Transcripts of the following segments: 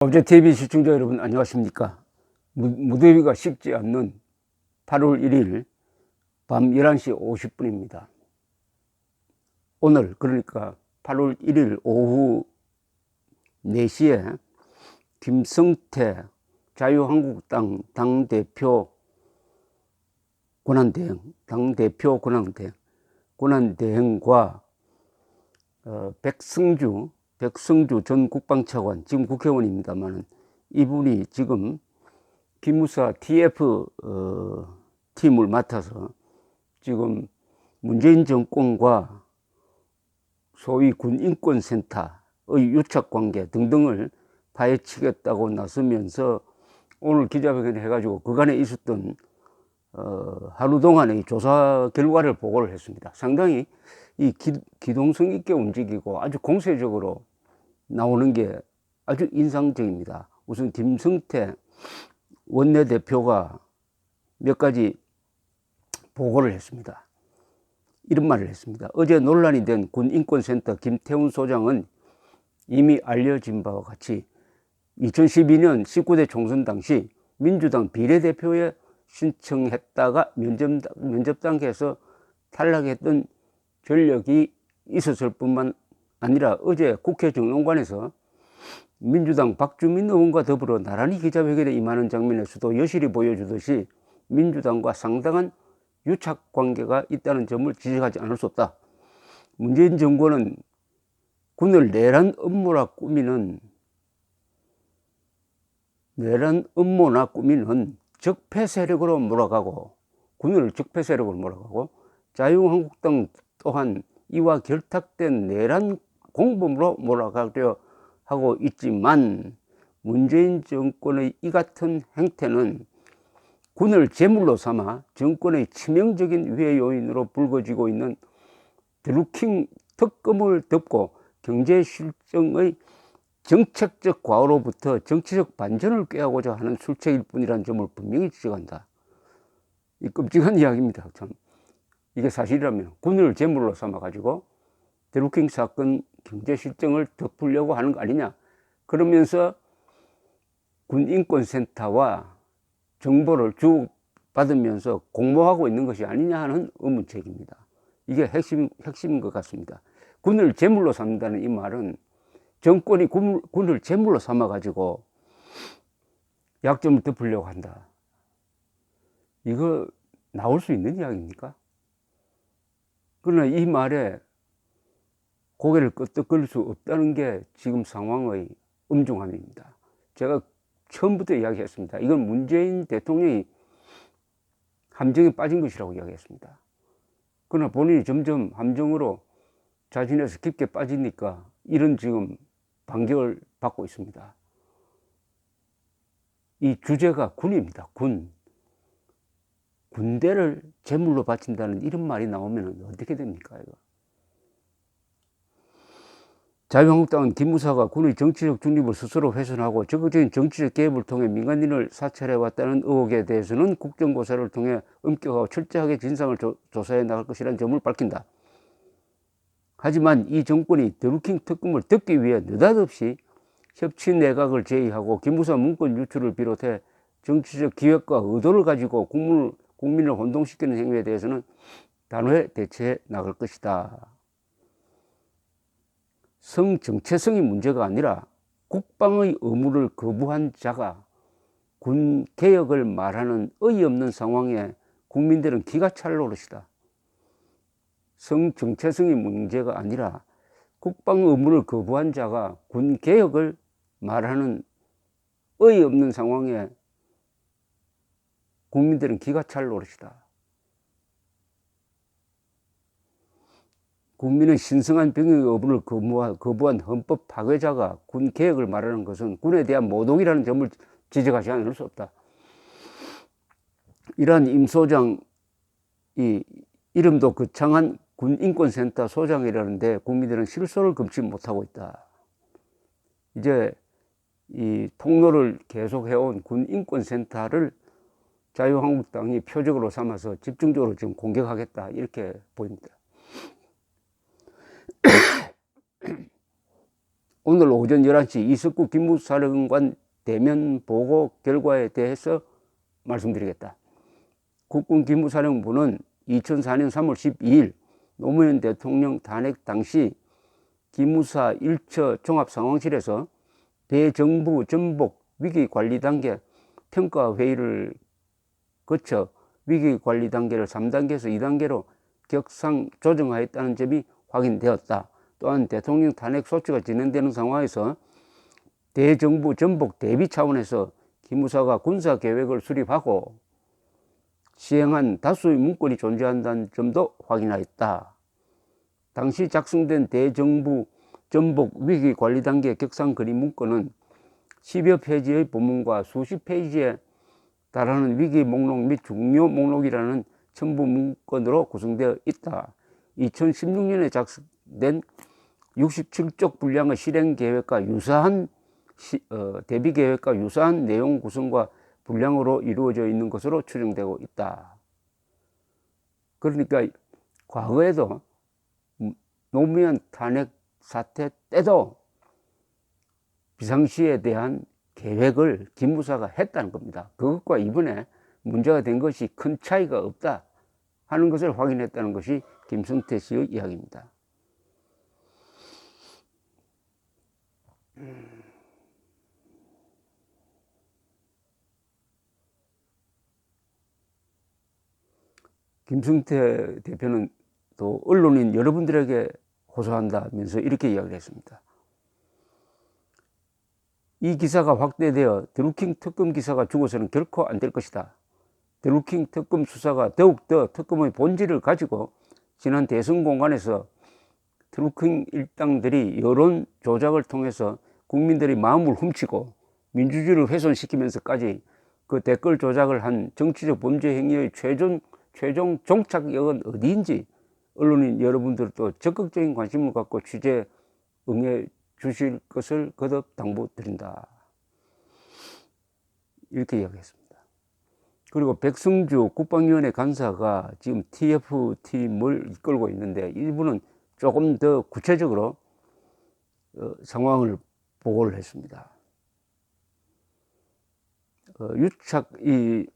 어제 TV 시청자 여러분 안녕하십니까? 무더위가 식지 않는 8월 1일 밤 11시 50분입니다. 오늘 그러니까 8월 1일 오후 4시에 김성태 자유한국당 당대표 권한대행과 백승주 전 국방차관, 지금 국회의원입니다만 이분이 지금 기무사 TF 팀을 맡아서 지금 문재인 정권과 소위 군인권센터의 유착관계 등등을 파헤치겠다고 나서면서 오늘 기자회견을 해가지고 그간에 있었던 하루 동안의 조사 결과를 보고를 했습니다. 상당히 이 기동성 있게 움직이고 아주 공세적으로 나오는 게 아주 인상적입니다. 우선 김성태 원내대표가 몇 가지 보고를 했습니다. 이런 말을 했습니다. 어제 논란이 된 군인권센터 김태훈 소장은 이미 알려진 바와 같이 2012년 19대 총선 당시 민주당 비례대표에 신청했다가 면접 단계에서 탈락했던 전력이 있었을 뿐만 아니라 어제 국회 정론관에서 민주당 박주민 의원과 더불어 나란히 기자회견에 임하는 장면에서도 여실히 보여주듯이 민주당과 상당한 유착관계가 있다는 점을 지적하지 않을 수 없다. 문재인 정권은 군을 내란 음모나 꾸미는 적폐 세력으로 몰아가고, 군을 적폐 세력으로 몰아가고, 자유한국당 또한 이와 결탁된 내란 공범으로 몰아가려 하고 있지만, 문재인 정권의 이 같은 행태는 군을 제물로 삼아 정권의 치명적인 위해 요인으로 불거지고 있는 드루킹 특검을 덮고 경제 실정의 정책적 과오로부터 정치적 반전을 꾀하고자 하는 술책일 뿐이라는 점을 분명히 지적한다. 이 끔찍한 이야기입니다. 참. 이게 사실이라면 군을 제물로 삼아가지고 드루킹 사건 경제 실정을 덮으려고 하는 거 아니냐. 그러면서 군인권센터와 정보를 주고받으면서 공모하고 있는 것이 아니냐 하는 의문책입니다. 이게 핵심인 것 같습니다. 군을 제물로 삼는다는 이 말은 정권이 군을 제물로 삼아가지고 약점을 덮으려고 한다. 이거 나올 수 있는 이야기입니까? 그러나 이 말에 고개를 끄덕거릴 수 없다는 게 지금 상황의 엄중함입니다. 제가 처음부터 이야기했습니다. 이건 문재인 대통령이 함정에 빠진 것이라고 이야기했습니다. 그러나 본인이 점점 함정으로 자신에서 깊게 빠지니까 이런 지금 반격을 받고 있습니다. 이 주제가 군입니다. 군대를 제물로 바친다는 이런 말이 나오면 어떻게 됩니까? 이거? 자유한국당은 기무사가 군의 정치적 중립을 스스로 훼손하고 적극적인 정치적 개입을 통해 민간인을 사찰해왔다는 의혹에 대해서는 국정조사를 통해 엄격하고 철저하게 진상을 조사해 나갈 것이라는 점을 밝힌다. 하지만 이 정권이 드루킹 특검을 덮기 위해 느닷없이 협치 내각을 제의하고 기무사 문건 유출을 비롯해 정치적 기획과 의도를 가지고 국민을 혼동시키는 행위에 대해서는 단호히 대처해 나갈 것이다. 정체성이 문제가 아니라 국방의 의무를 거부한 자가 군 개혁을 말하는 어이없는 상황에 국민들은 기가 찰 노릇이다. 정체성이 문제가 아니라 국방 의무를 거부한 자가 군 개혁을 말하는 어이없는 상황에 국민들은 기가 찰 노릇이다. 국민의 신성한 병역 여부를 거부한 헌법 파괴자가 군 개혁을 말하는 것은 군에 대한 모독이라는 점을 지적하지 않을 수 없다. 이러한 임 소장이 이름도 거창한 군인권센터 소장이라는데 국민들은 실소를 금치 못하고 있다. 이제 이 통로를 계속해온 군인권센터를 자유한국당이 표적으로 삼아서 집중적으로 지금 공격하겠다 이렇게 보입니다. 오늘 오전 11시 이석구 기무사령관 대면 보고 결과에 대해서 말씀드리겠다. 국군 기무사령부는 2004년 3월 12일 노무현 대통령 탄핵 당시 기무사 1처 종합상황실에서 대정부 전복 위기관리단계 평가회의를 거쳐 위기관리단계를 3단계에서 2단계로 격상 조정하였다는 점이 확인되었다. 또한 대통령 탄핵 소추가 진행되는 상황에서 대정부 전복 대비 차원에서 기무사가 군사계획을 수립하고 시행한 다수의 문건이 존재한다는 점도 확인하였다. 당시 작성된 대정부 전복 위기관리단계 격상 건의 문건은 10여 페이지의 본문과 수십 페이지에 달하는 위기 목록 및 중요 목록이라는 첨부 문건으로 구성되어 있다. 2016년에 작성된 67쪽 분량의 실행계획과 유사한 대비계획과 유사한 내용 구성과 분량으로 이루어져 있는 것으로 추정되고 있다. 그러니까 과거에도 노무현 탄핵 사태 때도 비상시에 대한 계획을 기무사가 했다는 겁니다. 그것과 이번에 문제가 된 것이 큰 차이가 없다 하는 것을 확인했다는 것이 김성태 씨의 이야기입니다. 김성태 대표는 또 언론인 여러분들에게 호소한다면서 이렇게 이야기를 했습니다. 이 기사가 확대되어 드루킹 특검 기사가 죽어서는 결코 안 될 것이다. 드루킹 특검 수사가 더욱더 특검의 본질을 가지고 지난 대선 공간에서 드루킹 일당들이 여론 조작을 통해서 국민들의 마음을 훔치고 민주주의를 훼손시키면서까지 그 댓글 조작을 한 정치적 범죄 행위의 최종 종착역은 어디인지 언론인 여러분들도 적극적인 관심을 갖고 취재에 응해 주실 것을 거듭 당부드린다. 이렇게 이야기했습니다. 그리고 백승주 국방위원회 간사가 지금 TF팀을 이끌고 있는데 이분은 조금 더 구체적으로 상황을 보고를 했습니다. 이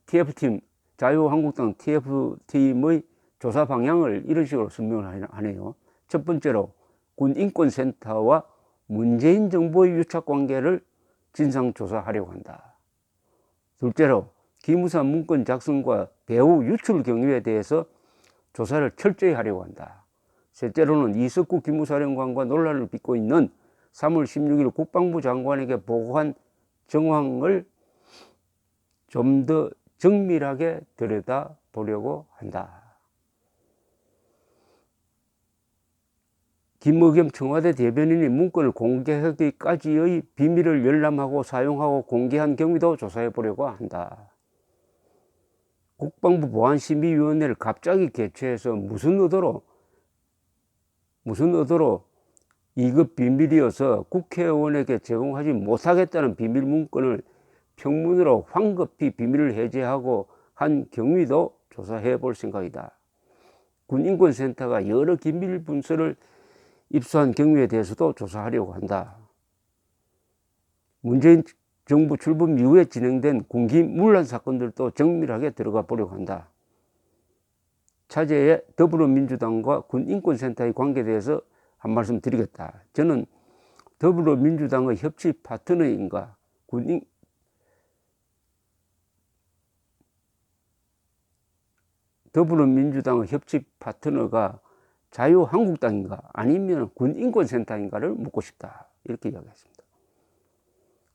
TF팀, 자유한국당 TF팀의 조사 방향을 이런 식으로 설명을 하네요. 첫 번째로 군인권센터와 문재인 정부의 유착관계를 진상조사하려고 한다. 둘째로 기무사 문건 작성과 배후 유출 경위에 대해서 조사를 철저히 하려고 한다. 셋째로는 이석구 기무사령관과 논란을 빚고 있는 3월 16일 국방부 장관에게 보고한 정황을 좀 더 정밀하게 들여다보려고 한다. 김의겸 청와대 대변인이 문건을 공개하기까지의 비밀을 열람하고 사용하고 공개한 경위도 조사해 보려고 한다. 국방부 보안심의위원회를 갑자기 개최해서 무슨 의도로 이것 비밀이어서 국회의원에게 제공하지 못하겠다는 비밀 문건을 평문으로 황급히 비밀을 해제하고 한 경위도 조사해 볼 생각이다. 군인권센터가 여러 기밀 문서를 입수한 경위에 대해서도 조사하려고 한다. 문재인 정부 출범 이후에 진행된 군기 문란 사건들도 정밀하게 들어가 보려고 한다. 차제에 더불어민주당과 군인권센터의 관계에 대해서 한 말씀 드리겠다. 저는 더불어민주당의 협치 파트너인가 더불어민주당의 협치 파트너가 자유한국당인가 아니면 군인권센터인가를 묻고 싶다. 이렇게 이야기했습니다.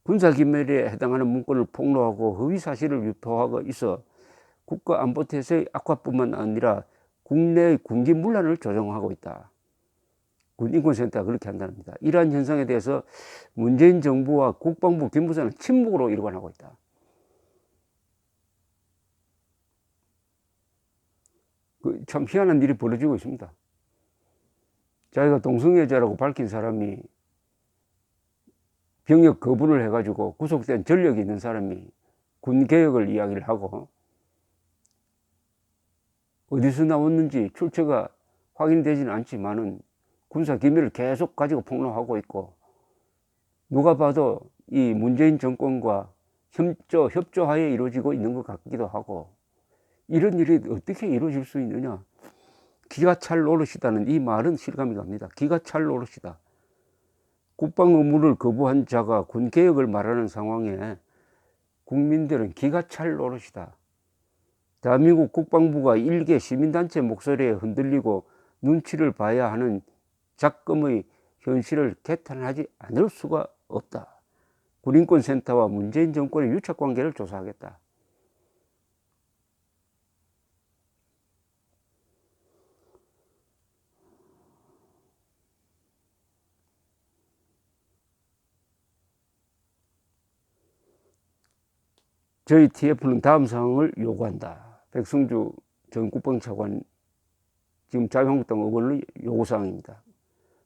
군사기밀에 해당하는 문건을 폭로하고 허위사실을 유포하고 있어 국가안보태세의 악화뿐만 아니라 국내의 군기문란을 조장하고 있다. 군인권센터가 그렇게 한답니다. 이러한 현상에 대해서 문재인 정부와 국방부 기무사는 침묵으로 일관하고 있다. 참 희한한 일이 벌어지고 있습니다. 자기가 동성애자라고 밝힌 사람이 병역 거부를 해가지고 구속된 전력이 있는 사람이 군개혁을 이야기를 하고 어디서 나왔는지 출처가 확인되지는 않지만은 군사 기밀을 계속 가지고 폭로하고 있고 누가 봐도 이 문재인 정권과 협조하에 이루어지고 있는 것 같기도 하고, 이런 일이 어떻게 이루어질 수 있느냐. 기가 찰 노릇이다는 이 말은 실감이 갑니다. 기가 찰 노릇이다. 국방 의무를 거부한 자가 군 개혁을 말하는 상황에 국민들은 기가 찰 노릇이다. 대한민국 국방부가 일개 시민단체 목소리에 흔들리고 눈치를 봐야 하는 작금의 현실을 개탄하지 않을 수가 없다. 군인권센터와 문재인 정권의 유착관계를 조사하겠다. 저희 TF는 다음 사항을 요구한다. 백승주 전 국방차관 지금 자유한국당 의원의 요구사항입니다.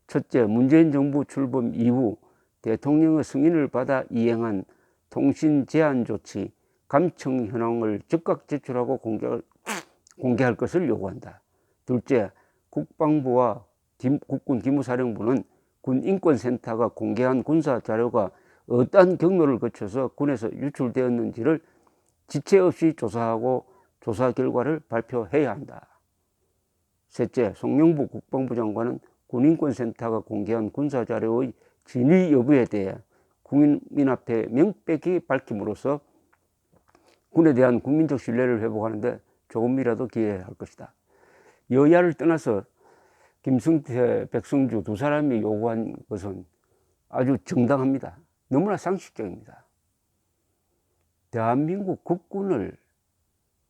첫째, 문재인 정부 출범 이후 대통령의 승인을 받아 이행한 통신 제한 조치, 감청 현황을 즉각 제출하고 공개할 것을 요구한다. 둘째, 국방부와 국군 기무사령부는 군인권센터가 공개한 군사 자료가 어떠한 경로를 거쳐서 군에서 유출되었는지를 지체 없이 조사하고 조사 결과를 발표해야 한다. 셋째, 송영부 국방부 장관은 군인권센터가 공개한 군사자료의 진위 여부에 대해 국민 앞에 명백히 밝힘으로써 군에 대한 국민적 신뢰를 회복하는 데 조금이라도 기여해야 할 것이다. 여야를 떠나서 김승태, 백승주 두 사람이 요구한 것은 아주 정당합니다. 너무나 상식적입니다. 대한민국 국군을,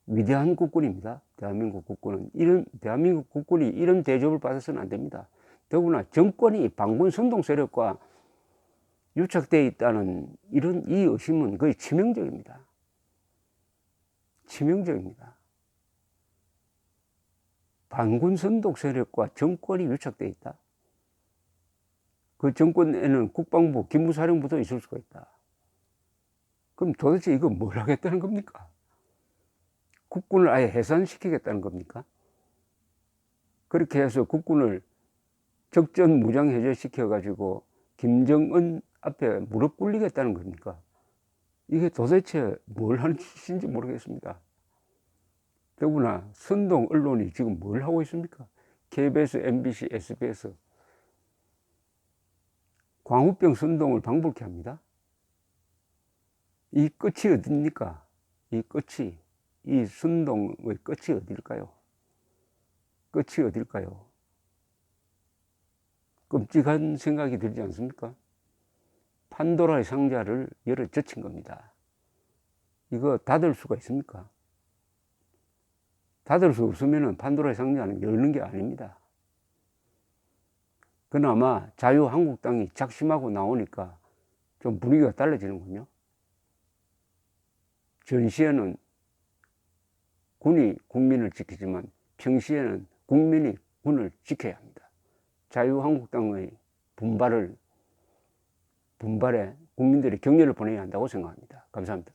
위대한 국군입니다. 대한민국 국군은 대한민국 국군이 이런 대접을 받아서는 안 됩니다. 더구나 정권이 반군 선동 세력과 유착되어 있다는 이런 이 의심은 거의 치명적입니다. 치명적입니다. 반군 선동 세력과 정권이 유착되어 있다. 그 정권에는 국방부, 기무사령부도 있을 수가 있다. 그럼 도대체 이거 뭘 하겠다는 겁니까? 국군을 아예 해산시키겠다는 겁니까? 그렇게 해서 국군을 적전 무장 해제시켜 가지고 김정은 앞에 무릎 꿇리겠다는 겁니까? 이게 도대체 뭘 하는 짓인지 모르겠습니다. 더구나 선동 언론이 지금 뭘 하고 있습니까? KBS, MBC, SBS 광우병 선동을 방불케 합니다. 이 끝이 어딥니까? 이 선동의 끝이 어딜까요? 끝이 어딜까요? 끔찍한 생각이 들지 않습니까? 판도라의 상자를 열어 젖힌 겁니다. 이거 닫을 수가 있습니까? 닫을 수 없으면 판도라의 상자는 열는 게 아닙니다. 그나마 자유한국당이 작심하고 나오니까 좀 분위기가 달라지는군요. 전시에는 군이 국민을 지키지만 평시에는 국민이 군을 지켜야 합니다. 자유한국당의 분발에 국민들이 격려를 보내야 한다고 생각합니다. 감사합니다.